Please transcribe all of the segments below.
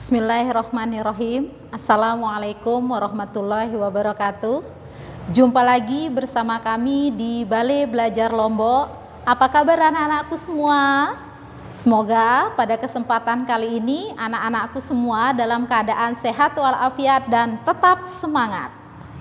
Bismillahirrahmanirrahim. Assalamualaikum warahmatullahi wabarakatuh. Jumpa lagi bersama kami di Balai Belajar Lombok. Apa kabar anak-anakku semua? Semoga pada kesempatan kali ini anak-anakku semua dalam keadaan sehat walafiat dan tetap semangat.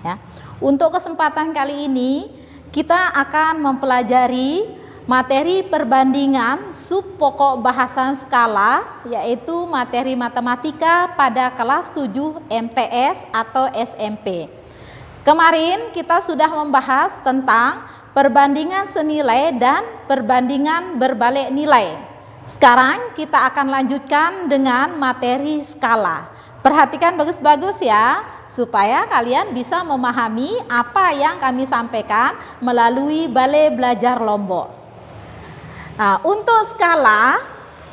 Ya. Untuk kesempatan kali ini kita akan mempelajari materi perbandingan sub pokok bahasan skala, yaitu materi matematika pada kelas 7 MTS atau SMP. Kemarin kita sudah membahas tentang perbandingan senilai dan perbandingan berbalik nilai. Sekarang kita akan lanjutkan dengan materi skala. Perhatikan bagus-bagus ya, supaya kalian bisa memahami apa yang kami sampaikan melalui Balai Belajar Lombok. Nah, untuk skala,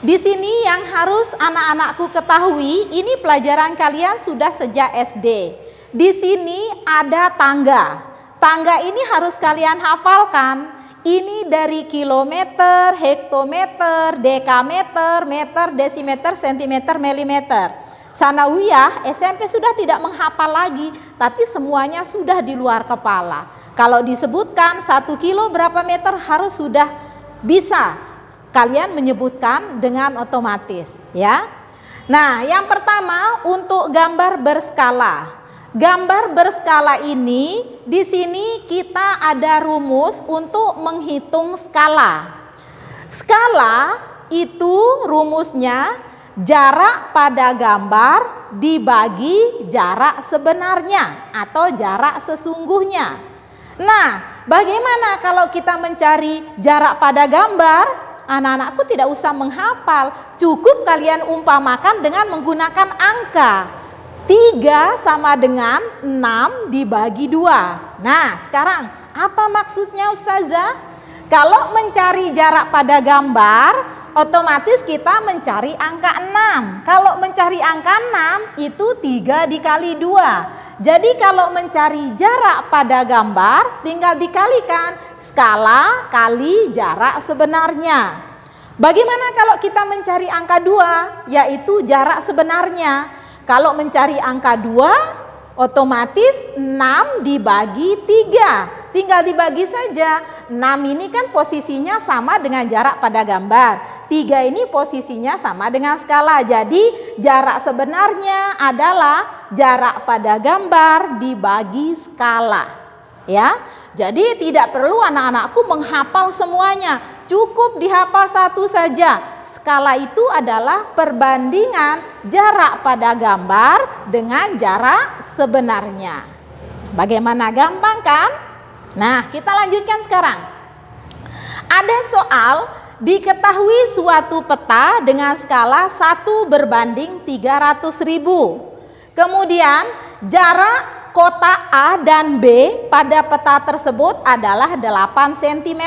di sini yang harus anak-anakku ketahui, ini pelajaran kalian sudah sejak SD. Di sini ada tangga. Tangga ini harus kalian hafalkan. Ini dari kilometer, hektometer, dekameter, meter, desimeter, sentimeter, milimeter. Sanawiyah, SMP sudah tidak menghafal lagi, tapi semuanya sudah di luar kepala. Kalau disebutkan 1 kilo berapa meter harus sudah bisa kalian menyebutkan dengan otomatis ya. Nah, yang pertama untuk gambar berskala. Gambar berskala ini di sini kita ada rumus untuk menghitung skala. Skala itu rumusnya jarak pada gambar dibagi jarak sebenarnya atau jarak sesungguhnya. Nah, bagaimana kalau kita mencari jarak pada gambar? Anak-anakku tidak usah menghafal, cukup kalian umpamakan dengan menggunakan angka. 3 sama dengan 6 dibagi 2. Nah, sekarang apa maksudnya Ustazah? Kalau mencari jarak pada gambar, otomatis kita mencari angka 6. Kalau mencari angka 6 itu 3 dikali 2. Jadi kalau mencari jarak pada gambar tinggal dikalikan skala kali jarak sebenarnya. Bagaimana kalau kita mencari angka 2, yaitu jarak sebenarnya? Kalau mencari angka 2 otomatis 6 dibagi 3. Tinggal dibagi saja. 6 ini kan posisinya sama dengan jarak pada gambar. 3 ini posisinya sama dengan skala. Jadi jarak sebenarnya adalah jarak pada gambar dibagi skala. Ya. Jadi tidak perlu anak-anakku menghafal semuanya. Cukup dihafal satu saja. Skala itu adalah perbandingan jarak pada gambar dengan jarak sebenarnya. Bagaimana, gampang kan? Nah, kita lanjutkan sekarang. Ada soal, diketahui suatu peta dengan skala 1 berbanding 300.000. Kemudian jarak kota A dan B pada peta tersebut adalah 8 cm.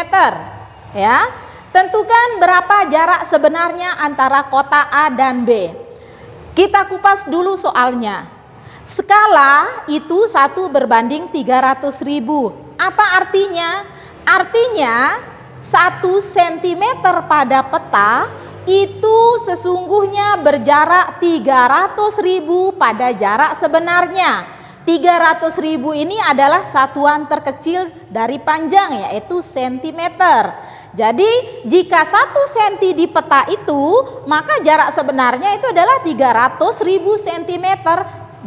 Ya. Tentukan berapa jarak sebenarnya antara kota A dan B. Kita kupas dulu soalnya. Skala itu 1 berbanding 300.000. Apa artinya? Artinya 1 cm pada peta itu sesungguhnya berjarak 300.000 pada jarak sebenarnya. 300.000 ini adalah satuan terkecil dari panjang, yaitu sentimeter. Jadi jika 1 cm di peta itu, maka jarak sebenarnya itu adalah 300.000 cm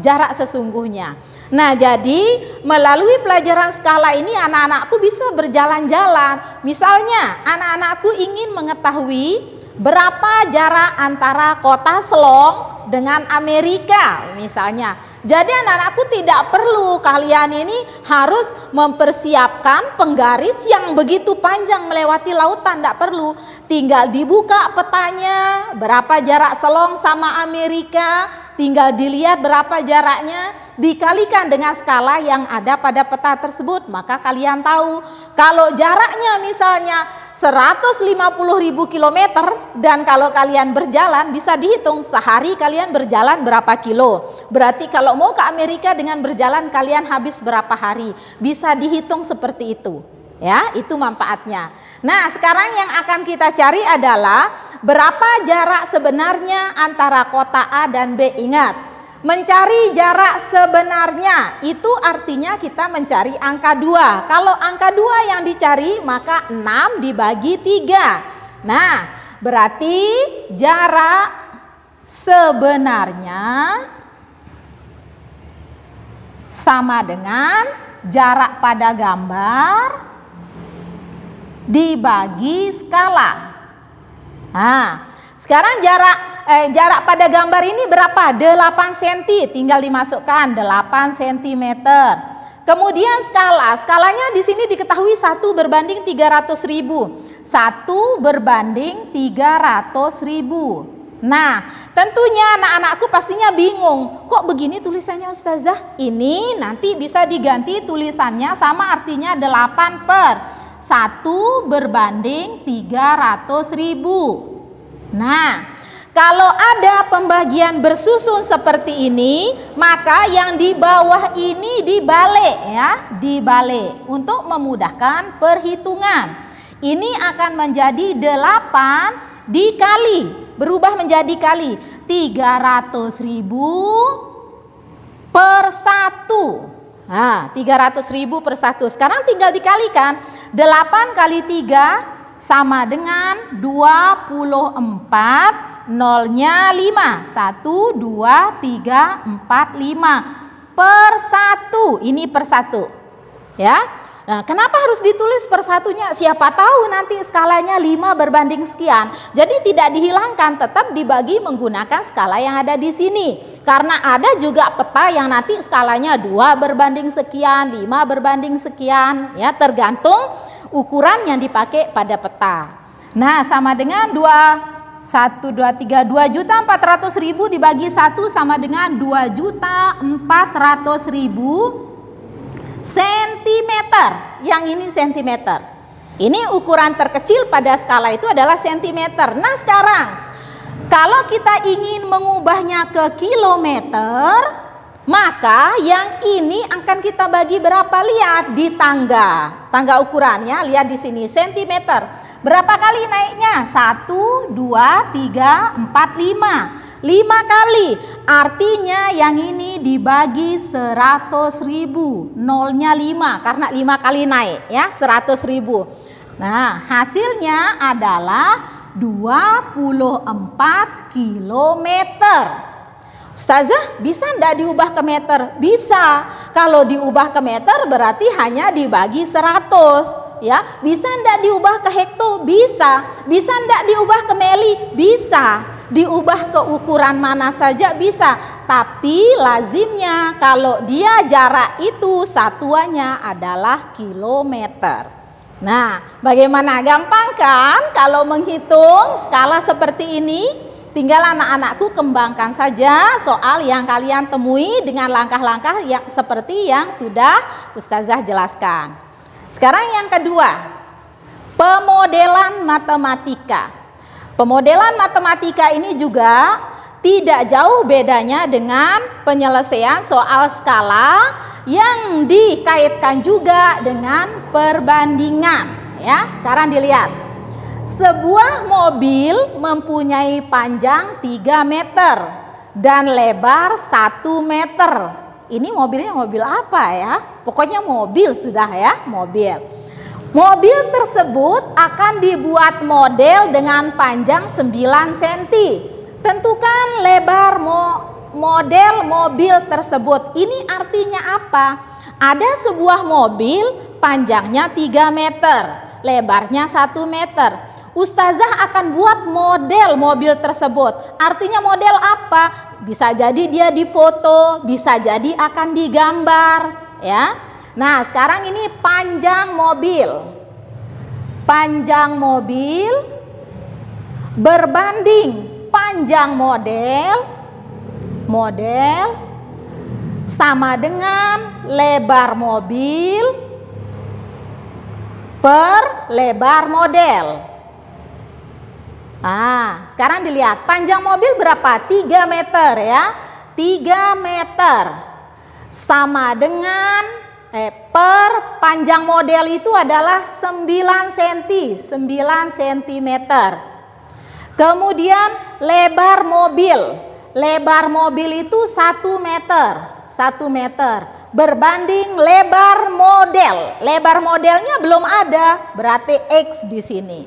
jarak sesungguhnya. Nah, jadi melalui pelajaran skala ini anak-anakku bisa berjalan-jalan. Misalnya anak-anakku ingin mengetahui berapa jarak antara kota Selong dengan Amerika misalnya. Jadi anak-anakku tidak perlu kalian ini harus mempersiapkan penggaris yang begitu panjang melewati lautan, tidak perlu. Tinggal dibuka petanya, berapa jarak Selong sama Amerika, tinggal dilihat berapa jaraknya, dikalikan dengan skala yang ada pada peta tersebut, maka kalian tahu kalau jaraknya misalnya 150.000 km dan kalau kalian berjalan bisa dihitung sehari kalian berjalan berapa kilo. Berarti kalau mau ke Amerika dengan berjalan kalian habis berapa hari. Bisa dihitung seperti itu. Ya, itu manfaatnya. Nah, sekarang yang akan kita cari adalah berapa jarak sebenarnya antara kota A dan B? Ingat, mencari jarak sebenarnya itu artinya kita mencari angka 2. Kalau angka 2 yang dicari, maka 6 dibagi 3. Nah, berarti jarak sebenarnya sama dengan jarak pada gambar dibagi skala. Nah, sekarang jarak pada gambar ini berapa? 8 cm, tinggal dimasukkan 8 cm. Kemudian skalanya di sini diketahui 1 berbanding 300.000. 1 berbanding 300.000. Nah, tentunya anak-anakku pastinya bingung, kok begini tulisannya Ustazah? Ini nanti bisa diganti tulisannya sama artinya 8 per 1 berbanding 300.000. Nah, kalau ada pembagian bersusun seperti ini, maka yang di bawah ini dibalik ya, dibalik untuk memudahkan perhitungan. Ini akan menjadi 8 dikali, berubah menjadi kali 300.000 per 1. Nah, 300.000 per 1. Sekarang tinggal dikalikan. 8 kali 3 sama dengan 24, nolnya 5. 1, 2, 3, 4, 5 per 1. Ini per 1. Ya. Nah, kenapa harus ditulis per satunya? Siapa tahu nanti skalanya 5 berbanding sekian. Jadi tidak dihilangkan, tetap dibagi menggunakan skala yang ada di sini. Karena ada juga peta yang nanti skalanya 2 berbanding sekian, 5 berbanding sekian, ya, tergantung ukuran yang dipakai pada peta. Nah, sama dengan 2.400.000 dibagi 1 sama dengan 2.400.000 sentimeter. Yang ini sentimeter. Ini ukuran terkecil pada skala itu adalah sentimeter. Nah, sekarang kalau kita ingin mengubahnya ke kilometer, maka yang ini akan kita bagi berapa? Lihat di tangga ukurannya, lihat di sini sentimeter. Berapa kali naiknya? 1, 2, 3, 4, 5. 5 kali, artinya yang ini dibagi 100.000, nolnya 5 karena 5 kali naik ya, 100.000. Nah, hasilnya adalah 24 kilometer. Ustazah, bisa enggak diubah ke meter? Bisa. Kalau diubah ke meter berarti hanya dibagi 100. Ya, bisa enggak diubah ke hekto? Bisa. Bisa enggak diubah ke mili? Bisa. Diubah ke ukuran mana saja bisa, tapi lazimnya kalau dia jarak itu satuannya adalah kilometer. Nah, bagaimana? Gampang kan kalau menghitung skala seperti ini? Tinggal anak-anakku kembangkan saja soal yang kalian temui dengan langkah-langkah yang seperti yang sudah Ustazah jelaskan. Sekarang yang kedua, pemodelan matematika. Pemodelan matematika ini juga tidak jauh bedanya dengan penyelesaian soal skala yang dikaitkan juga dengan perbandingan. Ya, sekarang dilihat. Sebuah mobil mempunyai panjang 3 meter dan lebar 1 meter. Ini mobilnya mobil apa ya? Pokoknya mobil sudah ya, mobil. Mobil tersebut akan dibuat model dengan panjang 9 cm. Tentukan lebar model mobil tersebut. Ini artinya apa? Ada sebuah mobil panjangnya 3 meter, lebarnya 1 meter. Ustazah akan buat model mobil tersebut. Artinya model apa? Bisa jadi dia difoto, bisa jadi akan digambar, ya. Nah, sekarang ini panjang mobil. Panjang mobil berbanding panjang model sama dengan lebar mobil per lebar model. Ah, sekarang dilihat panjang mobil berapa? 3 meter ya. 3 meter sama dengan per panjang model itu adalah 9 cm. Kemudian lebar mobil. Lebar mobil itu 1 meter. 1 meter berbanding lebar model. Lebar modelnya belum ada, berarti X di sini.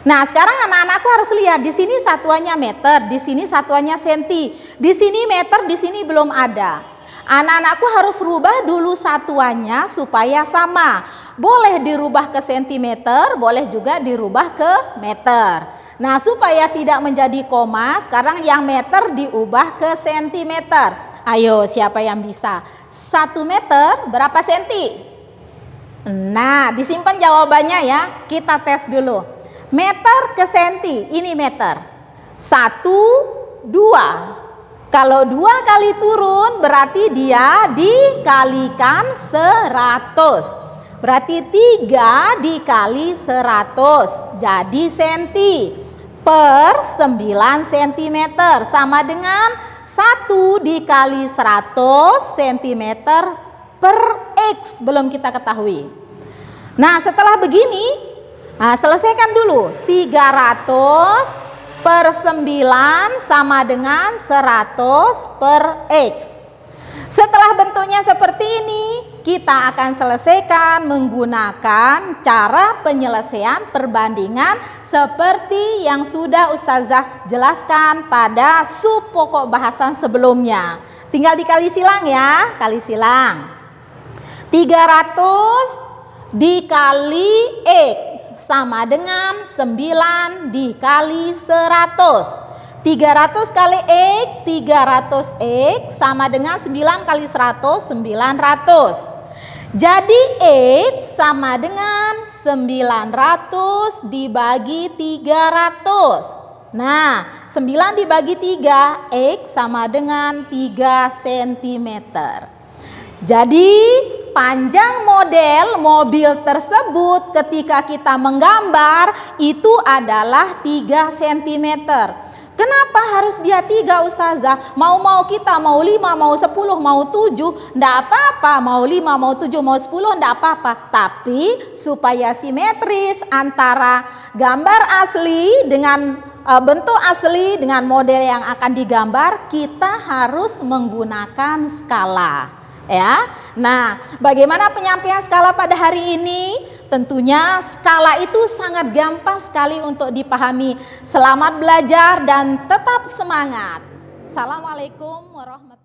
Nah, sekarang anak-anakku harus lihat, di sini satuannya meter, di sini satuannya senti, di sini meter, di sini belum ada. Anak-anakku harus rubah dulu satuannya supaya sama. Boleh dirubah ke sentimeter, boleh juga dirubah ke meter. Nah, supaya tidak menjadi koma, sekarang yang meter diubah ke sentimeter. Ayo, siapa yang bisa? 1 meter berapa senti? Nah, disimpan jawabannya ya. Kita tes dulu. Meter ke senti, ini meter. 1, 2. Kalau 2 kali turun berarti dia dikalikan 100. Berarti 3 dikali 100 jadi senti per 9 cm sama dengan 1 dikali 100 cm per X, belum kita ketahui. Nah, setelah begini, selesaikan dulu. 300 per 9 sama dengan 100 per X. Setelah bentuknya seperti ini, kita akan selesaikan menggunakan cara penyelesaian perbandingan seperti yang sudah Ustazah jelaskan pada sub pokok bahasan sebelumnya. Tinggal dikali silang ya, kali silang. 300 dikali X sama dengan 9 dikali 100. 300 kali X, 300X sama dengan 9 kali 100, 900. Jadi X sama dengan 900 dibagi 300. Nah, 9 dibagi 3, X sama dengan 3 cm. Jadi panjang model mobil tersebut ketika kita menggambar itu adalah 3 cm. Kenapa harus dia 3 Ustazah? Mau kita mau 5, mau 10, mau 7, enggak apa-apa. Mau 5, mau 7, mau 10, enggak apa-apa. Tapi supaya simetris antara gambar asli dengan bentuk asli dengan model yang akan digambar, kita harus menggunakan skala. Ya, nah, bagaimana penyampaian skala pada hari ini? Tentunya skala itu sangat gampang sekali untuk dipahami. Selamat belajar dan tetap semangat. Assalamualaikum warahmatullahi wabarakatuh.